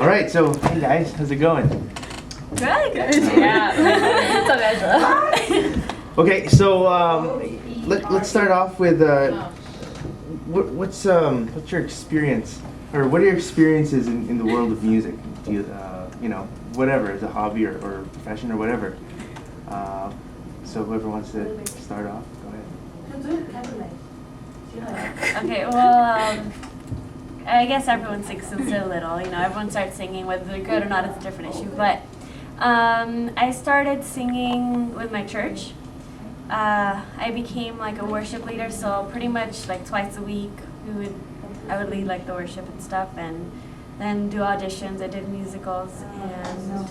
All right, so hey guys, how's it going? Good. Yeah. What's up, Angela? Okay, so let's start off with what's your experience, or what are your experiences in the world of music? Do you whatever, as a hobby or profession or whatever. So whoever wants to start off, go ahead. Okay, well, I guess everyone sings since they're little. You know, everyone starts singing, whether they're good or not is a different issue. But I started singing with my church. I became like a worship leader, so pretty much like twice a week I would lead like the worship and stuff, and then do auditions. I did musicals, and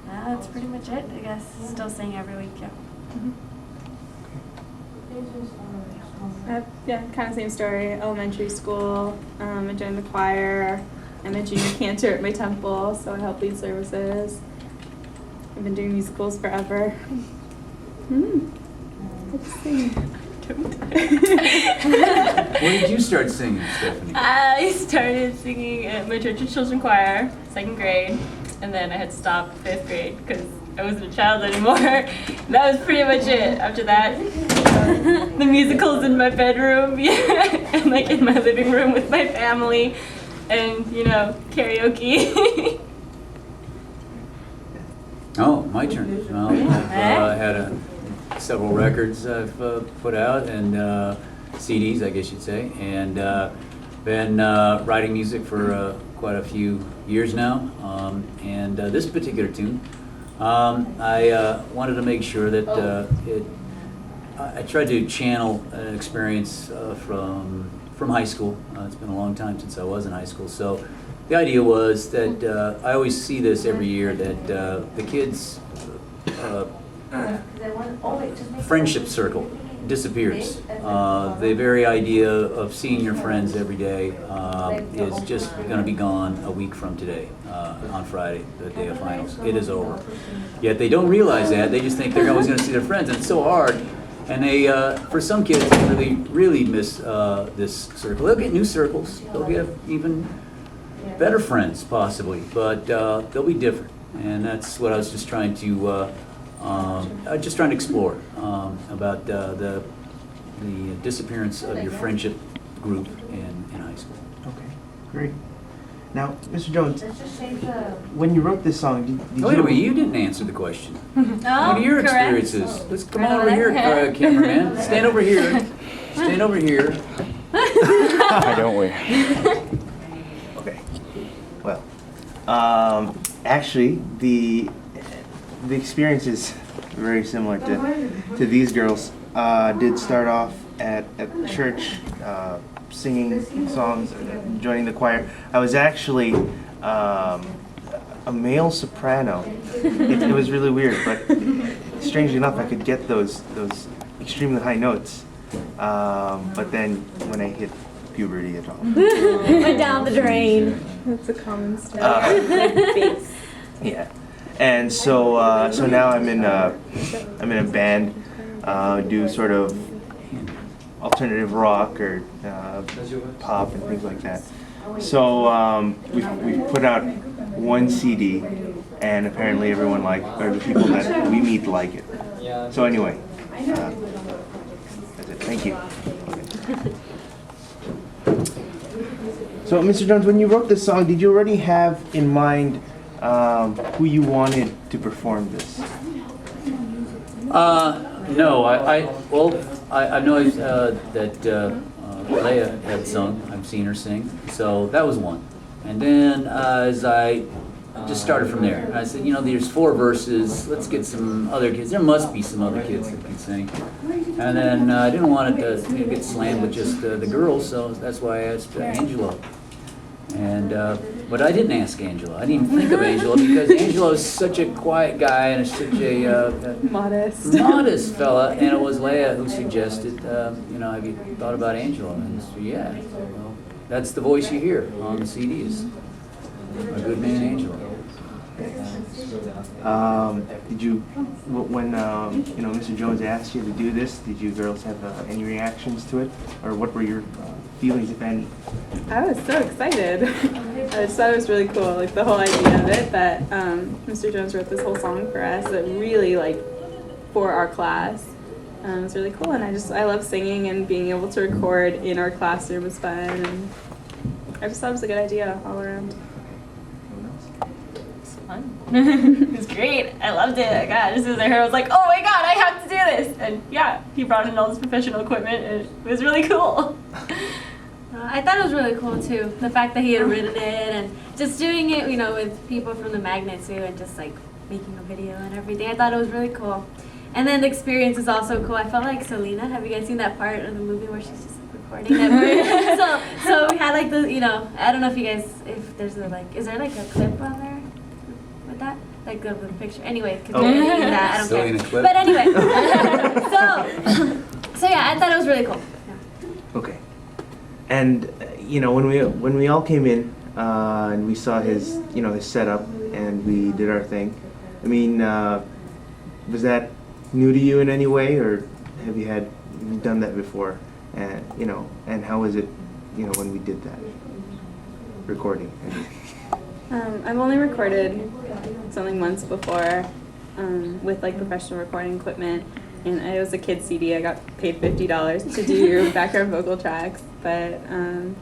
that's pretty much it, I guess. Still sing every week, yeah. Yeah, kind of same story. Elementary school, I joined the choir. I'm a junior cantor at my temple, so I help lead services. I've been doing musicals forever. Let's sing. When did you start singing, Stephanie? I started singing at my church's children's choir, 2nd grade, and then I had to stop 5th grade because I wasn't a child anymore. That was pretty much it. After that, the musicals in my bedroom, and like in my living room with my family, and karaoke. Oh, my turn. Well, I've had several records I've put out, and CDs, I guess you'd say, and been writing music for quite a few years now. And this particular tune, I wanted to make sure that I tried to channel an experience from high school. It's been a long time since I was in high school, so the idea was that I always see this every year, that the kids' friendship circle disappears. The very idea of seeing your friends every day is just going to be gone a week from today, on Friday, the day of finals. It is over. Yet they don't realize that. They just think they're always going to see their friends, and it's so hard. And they, for some kids, they really miss this circle. They'll get new circles. They'll get even better friends, possibly, but they'll be different. And that's what I was just trying to explore about the disappearance of your friendship group in high school. Okay, great. Now, Mr. Jones, when you wrote this song, did Wait a minute, you didn't answer the question. What are your correct. experiences? Let's come on over here, cameraman. Stand over here. Stand over here. Why don't we? Okay. Well, actually, the experience is very similar to these girls. Did start off at church, singing songs, joining the choir. I was actually a male soprano. It was really weird, but strangely enough, I could get those extremely high notes. But then when I hit puberty, it all Went down the drain. That's a common story. yeah. And so now I'm in a band, do sort of alternative rock or pop and things like that. So we've put out one CD, and apparently everyone or the people that we meet like it. So anyway, that's it. Thank you. So Mr. Jones, when you wrote this song, did you already have in mind who you wanted to perform this? No, I know that Leah had sung. I've seen her sing, so that was one. And then as I just started from there, I said, there's 4 verses. Let's get some other kids. There must be some other kids that can sing. And then I didn't want it to get slammed with just the girls, so that's why I asked Angela. And but I didn't ask Angela. I didn't even think of Angela because Angela is such a quiet guy and is such a modest fella. And it was Leah who suggested, have you thought about Angela? And so, yeah, well, that's the voice you hear on the CDs. A good man, Angela. Did you, when Mr. Jones asked you to do this, did you girls have any reactions to it, or what were your feelings, if any? I was so excited. I just thought it was really cool, like the whole idea of it, that Mr. Jones wrote this whole song for us that really, like, for our class. It was really cool, and I love singing, and being able to record in our classroom was fun, and I just thought it was a good idea all around. It's fun. It was great. I loved it. God, as soon as I heard it, I was like, oh my god, I have to do this. And yeah, he brought in all this professional equipment, and it was really cool. I thought it was really cool too. The fact that he had written it and just doing it, with people from the Magnet too, and just like making a video and everything. I thought it was really cool. And then the experience is also cool. I felt like Selena. Have you guys seen that part of the movie where she's just recording that? so we had like the, I don't know if you guys, if there's is there like a clip on there with that? Like of the picture. Anyway, because we're gonna use that. I don't Selena care. clip. But anyway, so yeah, I thought it was really cool. Yeah. Okay. And when we all came in and we saw his his setup and we did our thing. I mean, was that new to you in any way, or have you done that before? And and how was it when we did that recording? I've only recorded something once before with like professional recording equipment, and it was a kid's CD. I got paid $50 to do background vocal tracks, but it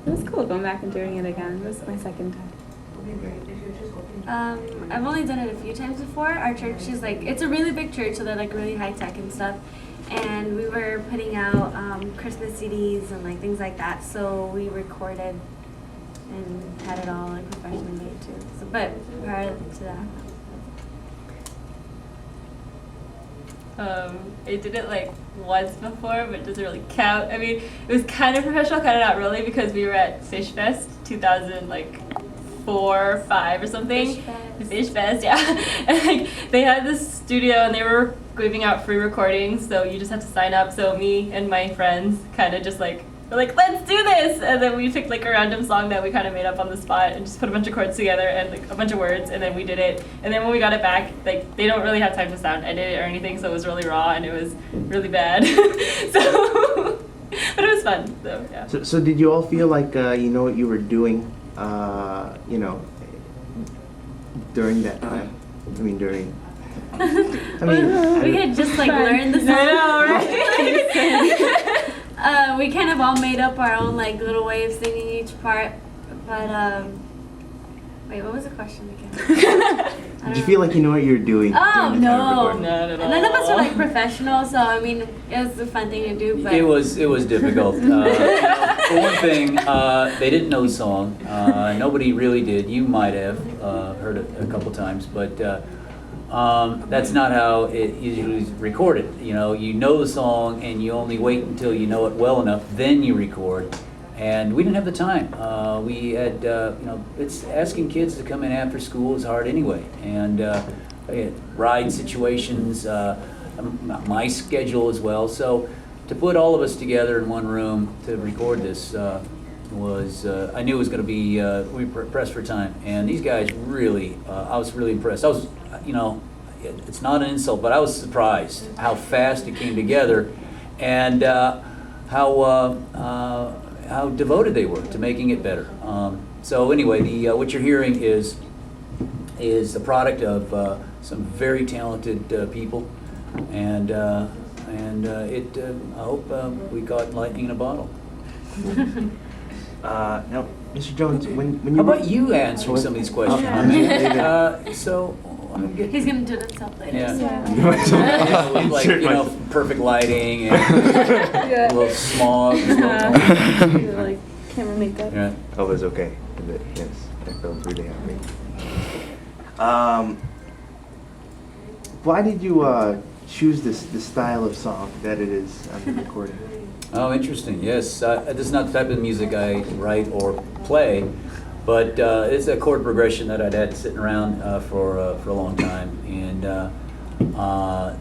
was cool going back and doing it again. It was my second time. I've only done it a few times before. Our church is it's a really big church, so they're like really high tech and stuff. And we were putting out Christmas CDs and like things like that. So we recorded and had it all like professionally made too. So, but prior to that. I did it like once before, but it doesn't really count. I mean, it was kind of professional, kind of not really, because we were at Fish Fest 2004, 5 or something. Fish Fest. The Fish Fest, yeah. And like they had this studio and they were giving out free recordings, so you just have to sign up. So me and my friends kind of just were like, let's do this! And then we picked like a random song that we kind of made up on the spot and just put a bunch of chords together and like a bunch of words, and then we did it. And then when we got it back, like they don't really have time to sound edit it or anything, so it was really raw and it was really bad. So, but it was fun. So yeah. So did you all feel like you know what you were doing? During that time. I mean during. We had just learned the song. I know, right? We kind of all made up our own like little way of singing each part, but wait, what was the question again? Did you feel like you know what you were doing? Oh during the time of no, recording? Not at all. none of us are like professional, so I mean it was a fun thing to do. But It was difficult. For one thing, they didn't know the song. Nobody really did. You might have heard it a couple times, but that's not how it usually is recorded. You know the song, and you only wait until you know it well enough, then you record. And we didn't have the time. We had, it's asking kids to come in after school is hard anyway. And we had ride situations, my schedule as well. So to put all of us together in one room to record this was, I knew it was going to be, we were pressed for time. And these guys really, I was really impressed. I was, it's not an insult, but I was surprised how fast it came together and how devoted they were to making it better. So anyway, what you're hearing is the product of some very talented people, and it. I hope we caught lightning in a bottle. Now, Mr. Jones, when you How about you answering some of these questions? So I'm getting. he's gonna do it himself later. Yeah. Yeah. Like perfect lighting and a little smog. Like camera makeup. Yeah. Oh, it was okay. Yes, I felt really happy. Why did you choose this style of song that it is on the recording? Oh, interesting. Yes, this is not the type of music I write or play, but it's a chord progression that I'd had sitting around for a long time, and I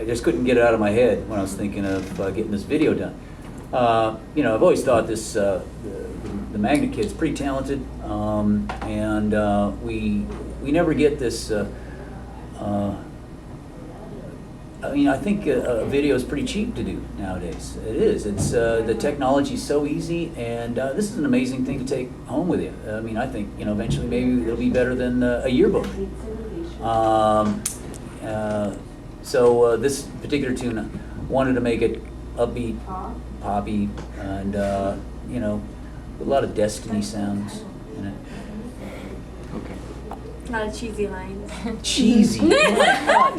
just couldn't get it out of my head when I was thinking of getting this video done. I've always thought this the Magnet kid's pretty talented, and we never get this. I mean, I think a video is pretty cheap to do nowadays. It is. It's the technology's so easy, and this is an amazing thing to take home with you. I mean, I think eventually maybe it'll be better than a yearbook. So this particular tune, I wanted to make it upbeat, poppy, and a lot of Destiny sounds in it. Okay. A lot of cheesy lines. Cheesy. Oh my God.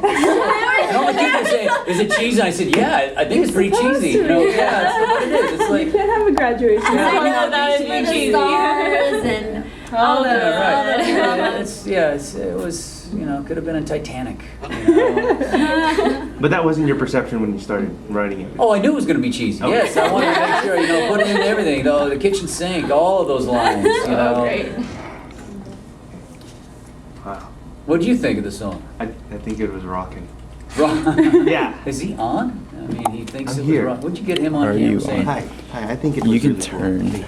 And all the kids were saying, "Is it cheesy?" And I said, "Yeah, I think it's pretty cheesy." Yeah, that's what it is. It's You like, can't have a graduation I song. know that is is pretty for the cheesy. stars and all the yeah, right. all the drama. It was could have been a Titanic. But that wasn't your perception when you started writing it. Oh, I knew it was going to be cheesy. Okay. Yes, I wanted to make sure put it in everything. The kitchen sink, all of those lines. Oh, great. Wow. What do you think of the song? I think it was rocking. Ron? Yeah. Is he on? I mean, he thinks I'm it here. was Ron. Would you get him on Are camera you saying? on? Hi. I think it was You can really cool. turn.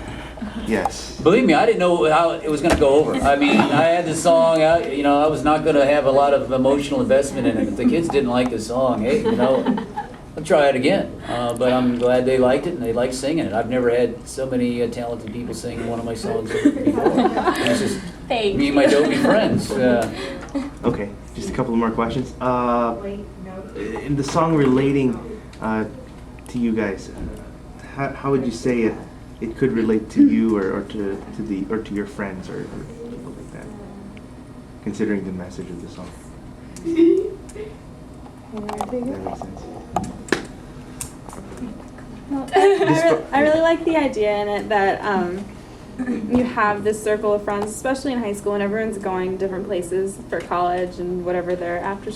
Yes. Believe me, I didn't know how it was going to go over. I mean, I had the song, I was not going to have a lot of emotional investment in it. If the kids didn't like the song, hey, I'll try it again. But I'm glad they liked it and they liked singing it. I've never had so many talented people sing one of my songs before. It's just Thank me and my dopey friends. Okay. Just a couple of more questions. In the song relating to you guys, how would you say it could relate to you or to your friends or people like that, considering the message of the song? That makes sense. I really like the idea in it that you have this circle of friends, especially in high school, and everyone's going different places for college and whatever their after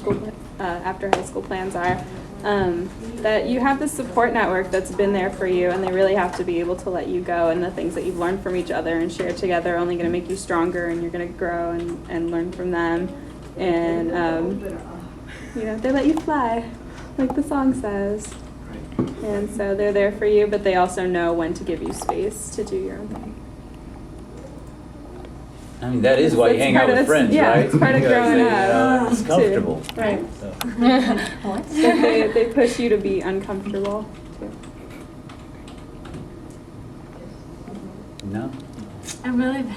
high school plans are. That you have this support network that's been there for you, and they really have to be able to let you go, and the things that you've learned from each other and share together are only going to make you stronger, and you're going to grow and learn from them. And they let you fly, like the song says. And so they're there for you, but they also know when to give you space to do your own thing. I mean, that is why you It's hang part out of with this- friends, yeah, right? it's part of Because, growing up, it's too. comfortable. Right. So. What? They push you to be uncomfortable, too. No? I'm really bad.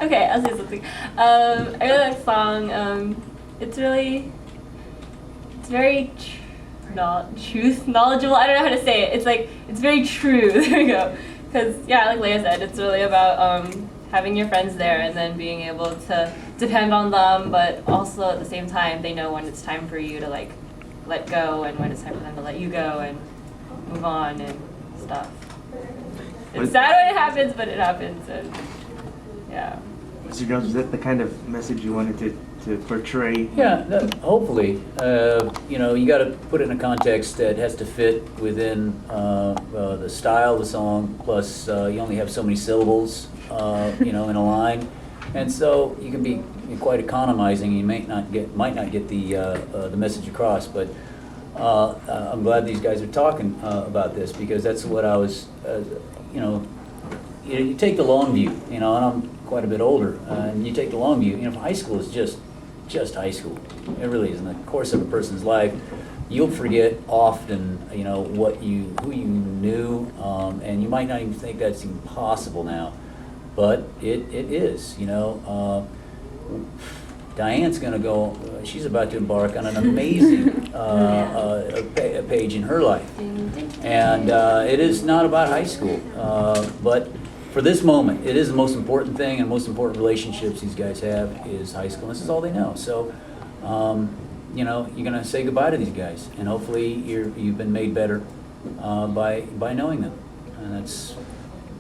Okay, I'll say something. I really like the song. It's very knowledgeable. I don't know how to say it. It's very true. There we go. Because like Leia said, it's really about having your friends there and then being able to depend on them, but also at the same time they know when it's time for you to let go and when it's time for them to let you go and move on and stuff. It's sad when it happens, but it happens, and yeah. Mr. Jones, was that the kind of message you wanted to portray? Yeah, hopefully. You got to put it in a context that has to fit within the style of the song. Plus, you only have so many syllables, in a line, and so you can be quite economizing. You might not get the message across. But I'm glad these guys are talking about this because that's what I was. You take the long view, and I'm quite a bit older, and you take the long view. High school is just high school. It really is. In the course of a person's life, you'll forget often, who you knew, and you might not even think that's even possible now, but it is. Diane's going to go. She's about to embark on an amazing page in her life, and it is not about high school, but. For this moment, it is the most important thing, and most important relationships these guys have is high school. This is all they know. So, you're going to say goodbye to these guys, and hopefully you've been made better by knowing them. And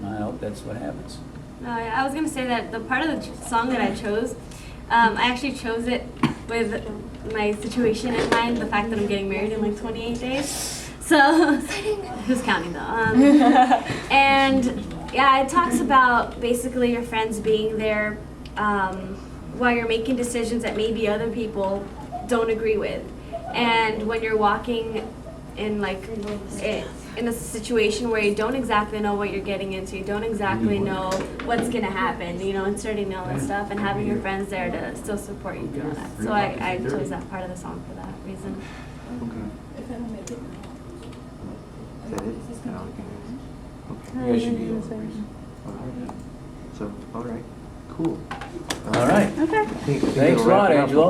I hope that's what happens. No, I was gonna say that the part of the song that I chose, I actually chose it with my situation in mind, the fact that I'm getting married in 28 days. So, who's counting though? And yeah, it talks about basically your friends being there while you're making decisions that maybe other people don't agree with. And when you're walking in in a situation where you don't exactly know what you're getting into, you don't exactly know what's gonna happen, you know, inserting all that stuff and having your friends there to still support you through all that. So I chose that part of the song for that reason. Okay. Is that it? Is that all we can do? Okay. You guys should be over. All right. So, all right. Cool. All right. Okay. I think Thanks we'll a wrap lot, it up. Angelo.